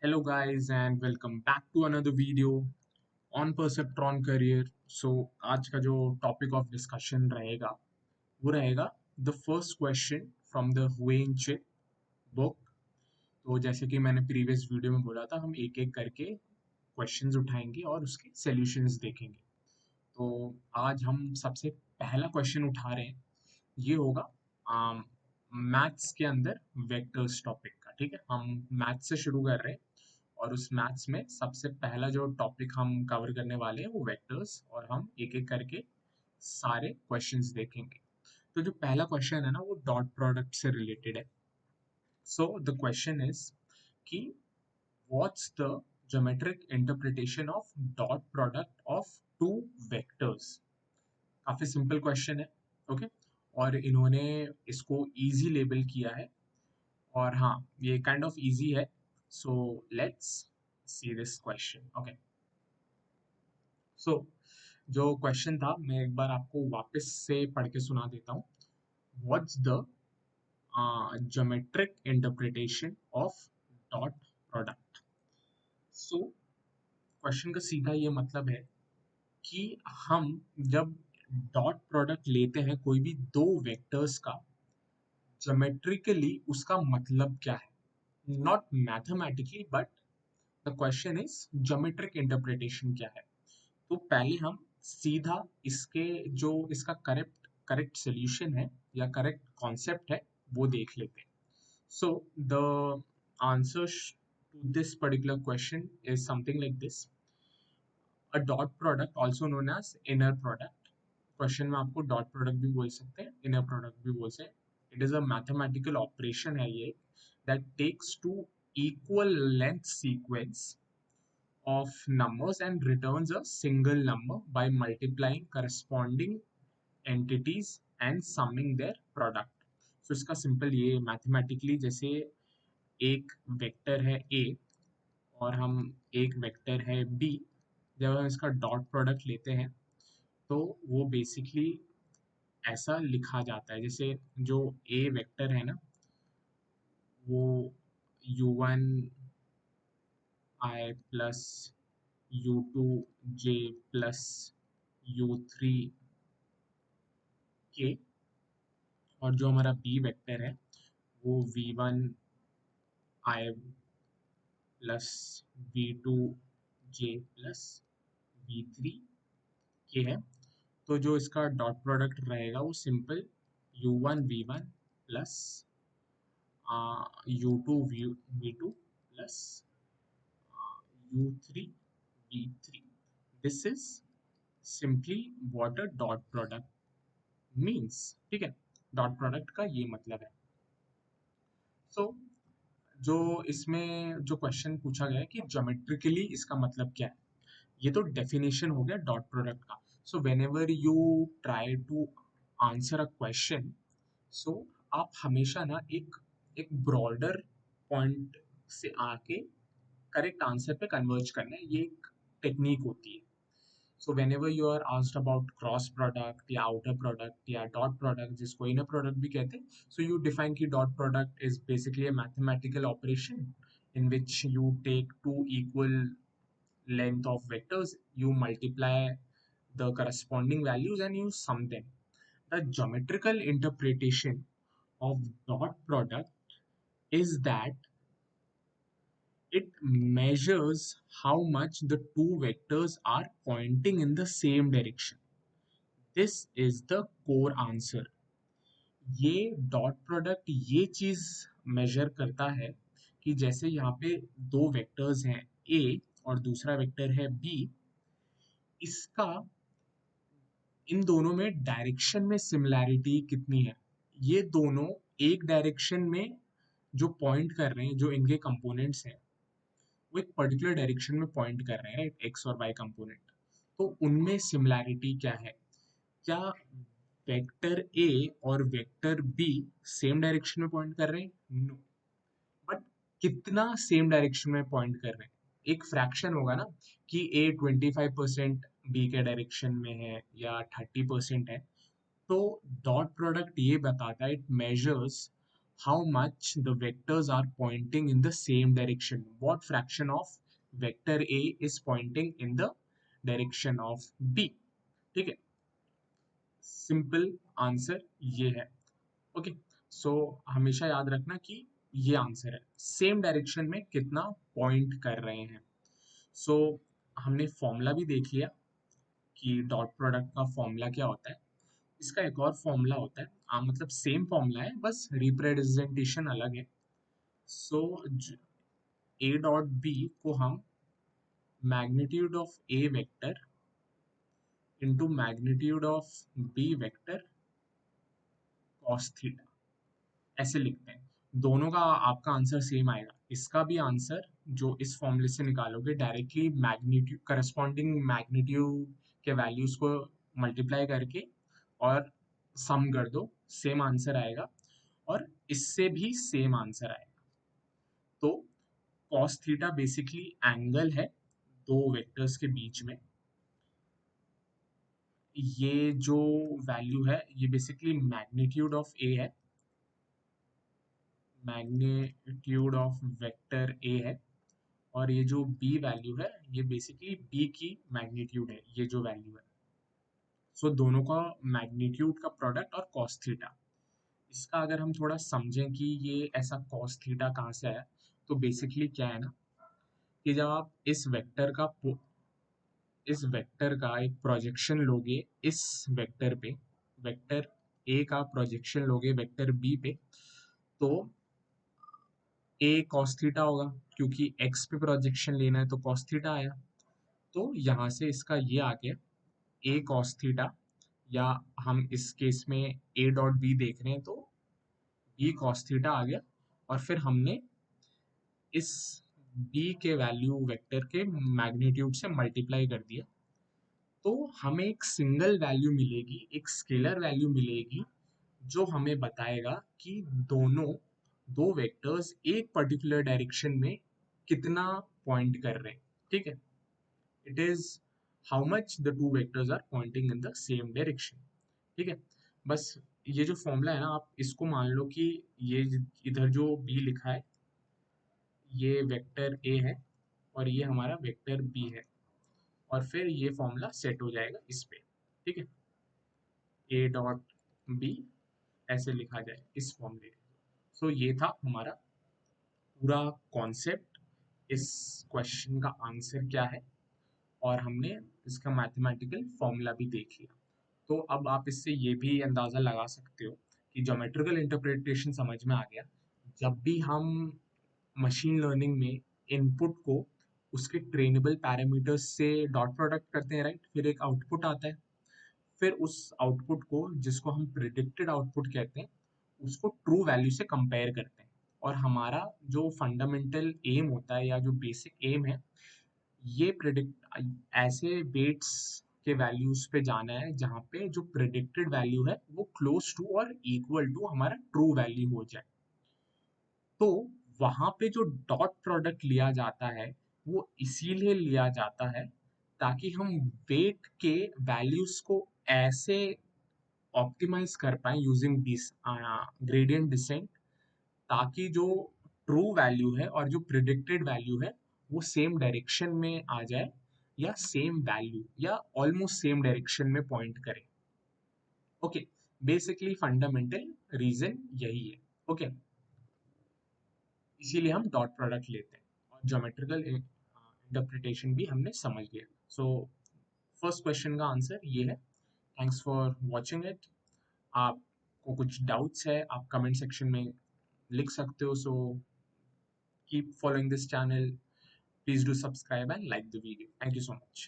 Hello guys and welcome back to another video on Perceptron Career. So आज का जो topic of discussion रहेगा वो रहेगा the first question from the when chit book. तो जैसे कि मैंने प्रीवियस वीडियो में बोला था, हम एक एक करके क्वेश्चंस उठाएंगे और उसके सॉल्यूशंस देखेंगे। तो आज हम सबसे पहला क्वेश्चन उठा रहे हैं, ये होगा मैथ्स के अंदर वेक्टर्स टॉपिक का। ठीक है, हम मैथ्स से शुरू कर रहे हैं और उस मैथ्स में सबसे पहला जो टॉपिक हम कवर करने वाले हैं वो वेक्टर्स, और हम एक एक करके सारे क्वेश्चंस देखेंगे। तो जो पहला क्वेश्चन है ना, वो डॉट प्रोडक्ट से रिलेटेड है। सो द क्वेश्चन इज कि what's the geometric interpretation of dot product of two vectors. काफी सिंपल क्वेश्चन है। ओके, और इन्होंने इसको इजी लेबल किया है, और हाँ, ये काइंड ऑफ इजी है। So let's see this question. Okay, so जो क्वेश्चन था मैं एक बार आपको वापस से पढ़ के सुना देता हूँ। What's the geometric interpretation of dot product. So question का सीधा ये मतलब है कि हम जब डॉट प्रोडक्ट लेते हैं कोई भी दो वेक्टर्स का, ज्योमेट्रिकली उसका मतलब क्या है, not mathematically, but the question is geometric interpretation क्या है। तो पहले हम सीधा इसके जो इसका करेक्ट करेक्ट सोल्यूशन है या करेक्ट कॉन्सेप्ट है वो देख लेते हैं। So the answer to this particular question is something like this: a dot product also known as inner product. Question में आपको डॉट प्रोडक्ट भी बोल सकते हैं, इनर प्रोडक्ट भी बोल सकते हैं। It is a mathematical operation है ये, that takes two equal length sequence of numbers and returns a single number by multiplying corresponding entities and summing their product. So इसका सिंपल ये मैथमेटिकली, जैसे एक वेक्टर है A और हम एक वेक्टर है B, जब हम इसका डॉट प्रोडक्ट लेते हैं तो वो बेसिकली ऐसा लिखा जाता है, जैसे जो A वेक्टर है ना, वो u1 i plus u2 j plus u3 k, और जो हमारा b वेक्टर है वो v1 i plus v2 j plus v3 k है। तो जो इसका डॉट प्रोडक्ट रहेगा वो simple u1 v1 plus u2 v2 plus u3 v3। This is simply what a dot product means. ठीक है, डॉट प्रोडक्ट का ये मतलब है। सो जो इसमें जो क्वेश्चन पूछा गया है कि ज्योमेट्रिकली इसका मतलब क्या है, ये तो डेफिनेशन हो गया डॉट प्रोडक्ट का। So whenever you try to answer a question, so आप हमेशा ना एक ब्रॉडर पॉइंट से आके करेक्ट आंसर पे कन्वर्ज करना है, ये एक टेक्निक होती है। So whenever you are asked about cross product या outer product या dot product, जिसको inner product भी कहते हैं, so you define कि dot product is basically a mathematical operation in which you take two equal length of vectors, you multiply the corresponding values and you sum them. The geometrical interpretation of dot product is that it measures how much the two vectors are pointing in the same direction. This is the core answer. ये dot product ये चीज major करता है कि जैसे यहाँ पे दो वेक्टर्स हैं ए और दूसरा वेक्टर है बी, इसका इन दोनों में डायरेक्शन में सिमिलैरिटी कितनी है। ये दोनों एक डायरेक्शन में जो पॉइंट कर रहे हैं, जो इनके कंपोनेंट्स हैं वो एक पर्टिकुलर डायरेक्शन में पॉइंट कर रहे हैं, राइट, एक्स और वाई कंपोनेंट। तो उनमें सिमिलैरिटी क्या है, क्या वेक्टर ए और वेक्टर बी सेम डायरेक्शन में पॉइंट कर रहे हैं? नो, बट कितना सेम डायरेक्शन में पॉइंट कर रहे हैं? एक फ्रैक्शन होगा ना कि ए 25% बी के डायरेक्शन में है या 30% है। तो डॉट प्रोडक्ट ये बताता है, it measures how much the vectors are pointing in the same direction. What fraction of vector A is pointing in the direction of B. ठीक है, सिंपल आंसर ये है. ओके, सो हमेशा याद रखना कि ये आंसर है, सेम डायरेक्शन में कितना पॉइंट कर रहे हैं. सो हमने फॉर्मूला भी देख लिया कि डॉट प्रोडक्ट का फॉर्मूला क्या होता है. इसका एक और फॉर्मूला होता है, मतलब सेम फॉर्मूला है, बस रिप्रेजेंटेशन अलग है. सो ए डॉट बी को हम magnitude of A vector into magnitude of B vector cos theta ऐसे लिखते हैं. दोनों का आपका आंसर सेम आएगा. इसका भी आंसर जो इस फॉर्मूले से निकालोगे डायरेक्टली मैग्नीट्यूड करस्पॉन्डिंग मैग्नीट्यूड के वैल्यूज को मल्टीप्लाई करके और सम कर दो, सेम आंसर आएगा. और इससे भी सेम आंसर आएगा. तो cos थीटा बेसिकली एंगल है दो वेक्टर्स के बीच में. ये जो वैल्यू है ये बेसिकली मैग्नीट्यूड ऑफ ए है, मैग्नीट्यूड ऑफ वेक्टर ए है. और ये जो बी वैल्यू है ये बेसिकली बी की मैग्नीट्यूड है, ये जो वैल्यू है. सो दोनों का मैग्नीट्यूड का प्रोडक्ट और cos थीटा. इसका अगर हम थोड़ा समझें कि ये ऐसा cos थीटा कहाँ से आया, तो बेसिकली क्या है ना कि जब आप इस वेक्टर का एक प्रोजेक्शन लोगे इस वेक्टर पे, वेक्टर ए का प्रोजेक्शन लोगे वेक्टर बी पे, तो ए cos थीटा होगा, क्योंकि x पे प्रोजेक्शन लेना है तो cos थीटा आया. तो यहाँ से इसका ये आ गया a cos थीटा, या हम इस केस में a डॉट b देख रहे हैं तो b cos थीटा आ गया. और फिर हमने इस b के वैल्यू वेक्टर के मैग्नीट्यूड से मल्टीप्लाई कर दिया, तो हमें एक सिंगल वैल्यू मिलेगी, एक स्केलर वैल्यू मिलेगी जो हमें बताएगा कि दो वेक्टर्स एक पर्टिकुलर डायरेक्शन में कितना पॉइंट कर रहे हैं. ठीक है, it is how much the two vectors are pointing in the same direction. ठीक है, बस ये जो फॉर्मूला है ना, आप इसको मान लो कि ये इधर जो बी लिखा है ये वेक्टर ए है और ये हमारा वेक्टर बी है, और फिर ये फॉर्मूला सेट हो जाएगा इस पे. ठीक है, ए डॉट बी ऐसे लिखा जाए इस फॉर्मूले. सो ये था हमारा पूरा कॉन्सेप्ट, इस क्वेश्चन का आंसर क्या है, और हमने इसका मैथमेटिकल फॉर्मूला भी देख लिया. तो अब आप इससे ये भी अंदाज़ा लगा सकते हो कि ज्योमेट्रिकल इंटरप्रिटेशन समझ में आ गया. जब भी हम मशीन लर्निंग में इनपुट को उसके ट्रेनेबल पैरामीटर्स से डॉट प्रोडक्ट करते हैं, राइट, फिर एक आउटपुट आता है. फिर उस आउटपुट को, जिसको हम प्रिडिक्टेड आउटपुट कहते हैं, उसको ट्रू वैल्यू से कंपेयर करते हैं. और हमारा जो फंडामेंटल एम होता है या जो बेसिक एम है, ये प्रिडिक्ट ऐसे वेट्स के वैल्यूज पे जाना है जहाँ पे जो प्रिडिक्टेड वैल्यू है वो क्लोज टू और इक्वल टू हमारा ट्रू वैल्यू हो जाए. तो वहां पे जो डॉट प्रोडक्ट लिया जाता है वो इसीलिए लिया जाता है ताकि हम वेट के वैल्यूज को ऐसे ऑप्टिमाइज कर पाए यूजिंग दिस ग्रेडियंट डिसेंट, ताकि जो ट्रू वैल्यू है और जो प्रिडिक्टेड वैल्यू है वो सेम डायरेक्शन में आ जाए, या सेम वैल्यू या ऑलमोस्ट सेम डायरेक्शन में पॉइंट करे. ओके, बेसिकली फंडामेंटल रीजन यही है. ओके, इसीलिए हम डॉट प्रोडक्ट लेते हैं. और ज्योमेट्रिकल इंटरप्रिटेशन भी हमने समझ लिया. सो फर्स्ट क्वेश्चन का आंसर ये है. Thanks for watching it. आपको कुछ डाउट्स है आप कमेंट सेक्शन में लिख सकते हो. So keep following this channel. Please do subscribe and like the video. Thank you so much.